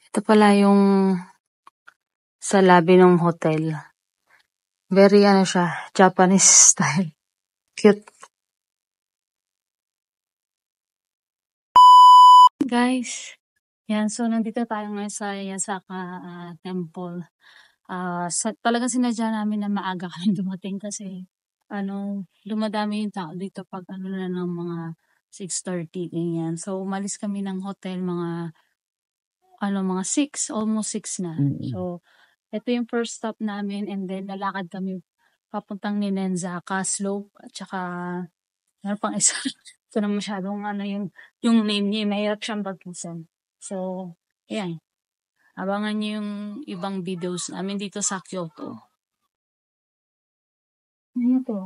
Ito pala yung sa lobby ng hotel. Very siya, Japanese style. Cute. Guys, yan. So, nandito tayo ngayon sa Yasaka Temple. Talagang sinadya namin na maaga kami dumating kasi dumadami yung tao dito pag na ng mga 6:30 ganyan. So, umalis kami ng hotel mga 6, almost 6 na. So, ito yung first stop namin and then lalakad kami papuntang Ninenzaka Slope at saka pang isa. Ito na masyadong yung name niya, mahirap siyang pagkisan. So, ayan. Abangan niyo yung ibang videos namin dito sa Kyoto. Ano to?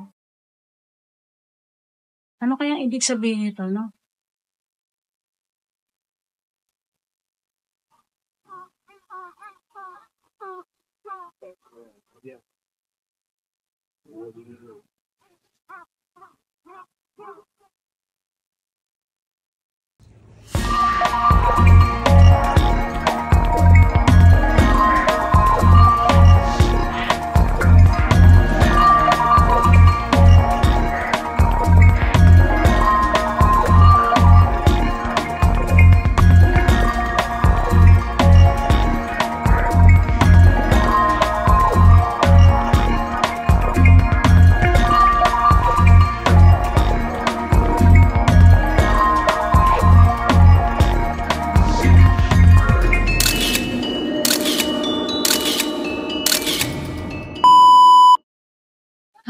Ano kaya ibig sabihin nito, no?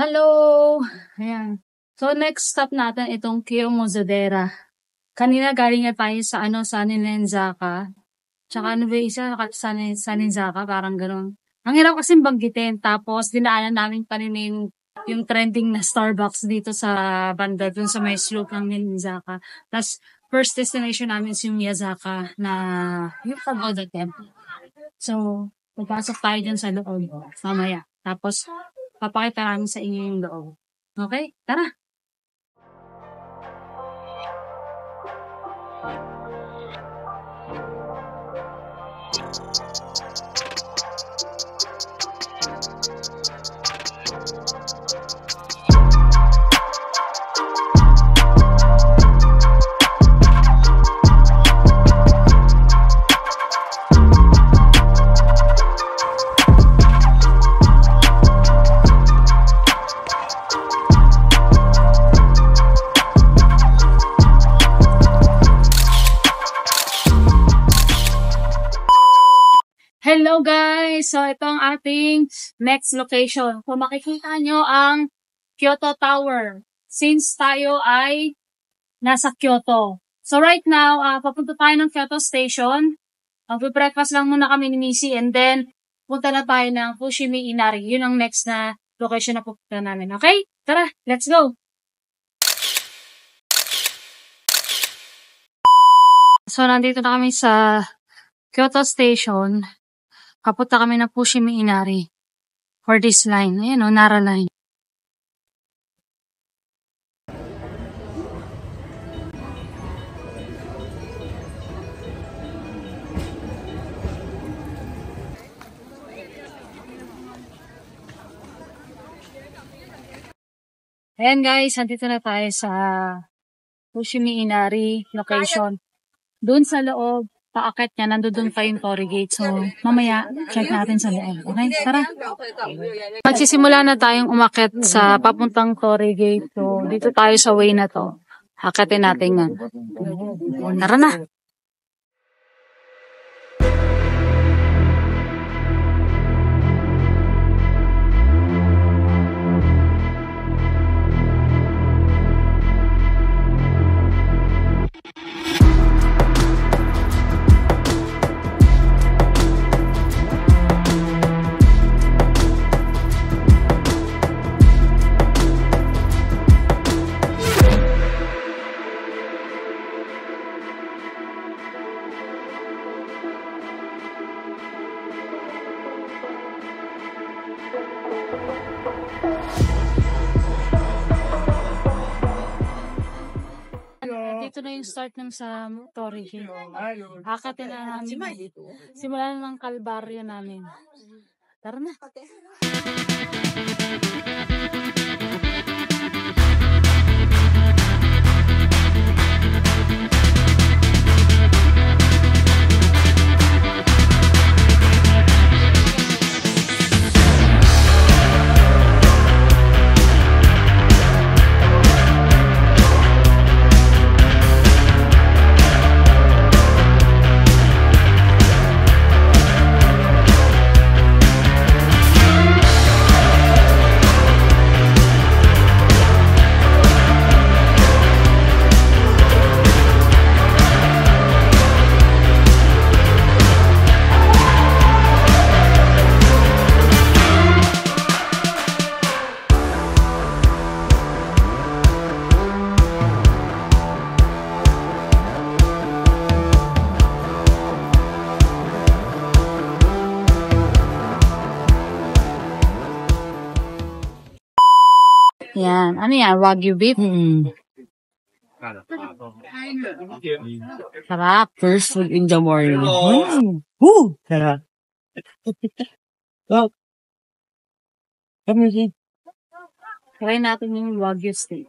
Hello! Ayan. So, next stop natin itong Kiyomozadera. Kanina galing na tayo sa Ninenzaka. Tsaka ba isa? Sa Ninenzaka, parang ganun. Ang hirap kasi banggitin. Tapos, dinaanan namin pa rin yung trending na Starbucks dito sa banda, dun sa may slope ng Ninenzaka. Tapos, first destination namin is yung Miyazaka na yung Pagoda Temple. So, papasok tayo dyan sa loob. Mamaya. Tapos, papakita namin sa inyo yung loob. Okay? Tara! Hello guys! So, ito ang ating next location. Kung makikita nyo ang Kyoto Tower. Since tayo ay nasa Kyoto. So, right now, papunta tayo ng Kyoto Station. Mag-breakfast lang muna kami ni Missy and then punta na tayo ng Fushimi Inari. Yun ang next na location na pupunta namin. Okay? Tara, let's go! So, nandito na kami sa Kyoto Station. Kapunta kami ng Fushimi Inari for this line. Ayan Nara line. Ayan guys, nandito na tayo sa Fushimi Inari location. Doon sa loob, paakit niya, nandoon pa yung Torii Gate. So, mamaya, check natin sa loob. Okay, tara. Magsisimula na tayong umakit sa papuntang Torii Gate. So, dito tayo sa way na to. Akitin natin nga. Tara na. Dito na yung start ng sa Torre Hill. Hakatin na namin. Simulan ng kalbaryo namin. Tara na. Yan. Ano yan? Wagyu beef? Sarap. First food in the morning. Woo! Sarap. Wow. Kami si. Try natin yung Wagyu steak.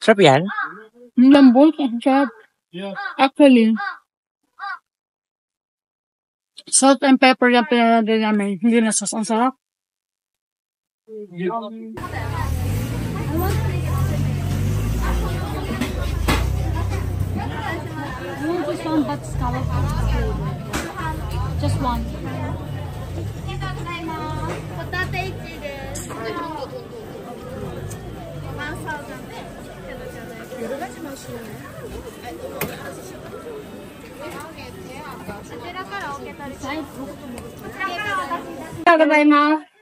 Sarap yan? Lambot. Sarap. Actually, salt and pepper yung pinalagay namin. Hindi na sauce. Ang sarap. Just one but scallop. Just one.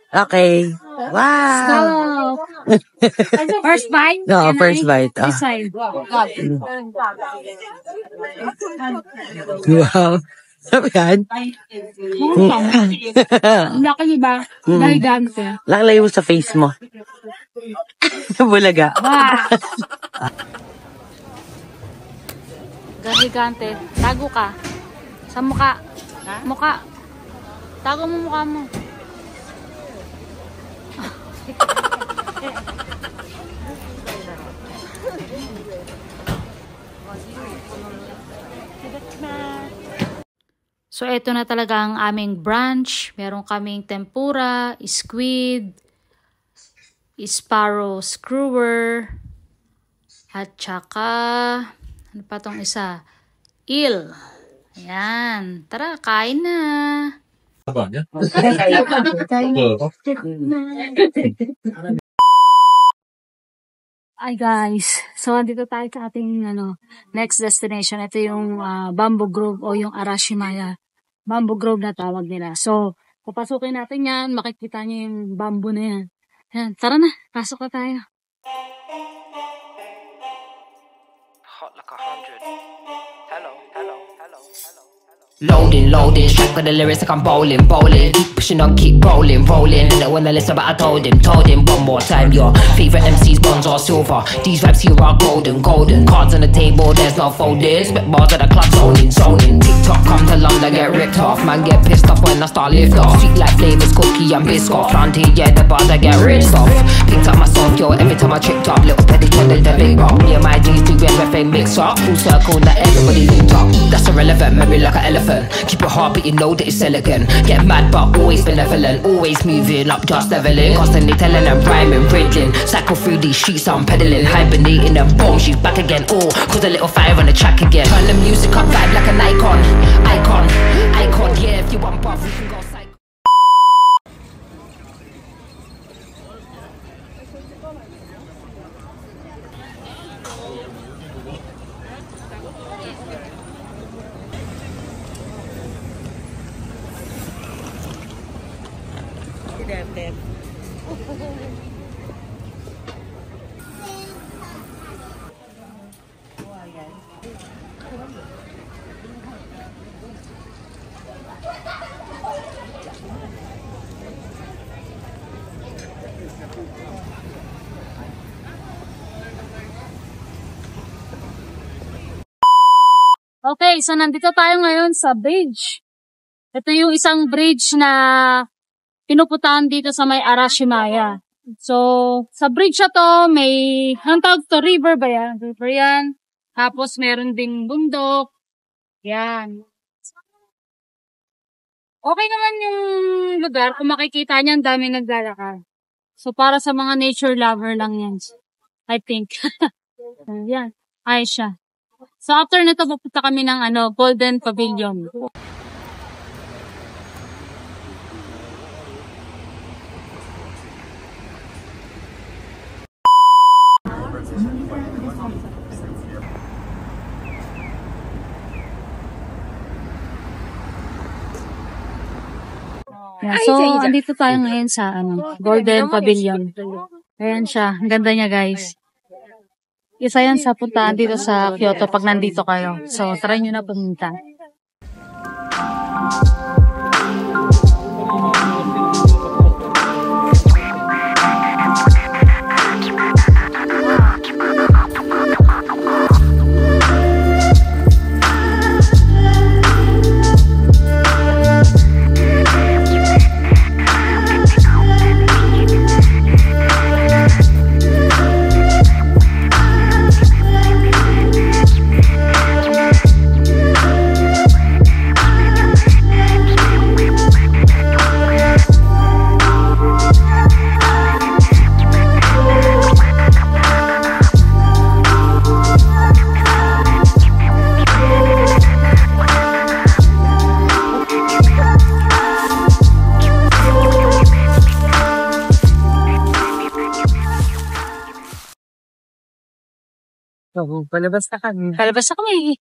Okay. Wow. Scallop. First bite? No, first bite. This side. Wow. Sarap yan. Ang laki diba? Dahil gante. Lakalay mo sa face mo. Bulaga. Wow. Gigante. Tago ka. Sa mukha. Mukha. Tago mo mukha mo. So, ito na talaga ang aming brunch. Meron kaming tempura, squid, sparrow skewer, at saka, ano pa tong isa? Eel. Ayan. Tara, kain na. Hi guys. So, andito tayo sa ating next destination. Ito yung Bamboo Grove o yung Arashimaya. Bamboo Grove na tawag nila. So, papasukin natin yan. Makikita niyo yung bamboo na yan. Ayan, tara na. Pasok na tayo. Hot like 100. Hello, hello, hello, hello. Loading, strike with the lyrics like I'm bowling. Keep pushing on, keep rolling. And when I listen, but I told him one more time. Your favorite MCs, bronze or silver. These raps here are golden. Cards on the table, there's no folders. Spit bars at the club, zoning. TikTok come to London, get ripped off. Man get pissed off when I start lift off. Sweet like flavors, cookie and biscuit. Planty, yeah, the bars I get ripped off. Picked up my song, yo, every time I tripped up. Little petty turned into big rock. Me and my G's do everything mix up. Full circle, now everybody linked up. That's irrelevant, memory like an elephant. Keep your heart, but you know that it's elegant. Get mad, but always benevolent. Always moving up, just leveling. Constantly telling and rhyming, riddling. Cycle through these streets, I'm pedaling. Hibernating and boom, she's back again. Oh, cause a little fire on the track again. Turn the music up, vibe like an icon. Yeah, if you want buff, we can go psycho. Okay, so nandito tayo ngayon sa bridge. Ito yung isang bridge na pinupuntahan dito sa may Arashimaya. So, sa bridge na to, may, ang tawag to, river ba yan? River yan. Tapos, meron ding bundok. Yan. Okay naman yung lugar. Kung makikita niyan, dami naglalakad. So, para sa mga nature lover lang yan. I think. Yan. Ayos siya. So, after nito, pupunta kami ng Golden Pavilion. Yeah, so, andito tayo ngayon sa Golden Pavilion. Ayan siya. Ang ganda niya, guys. Isa yan sa puntaan dito sa Kyoto pag nandito kayo. So, try nyo na pumunta. So, palabas na kami. Palabas na kami.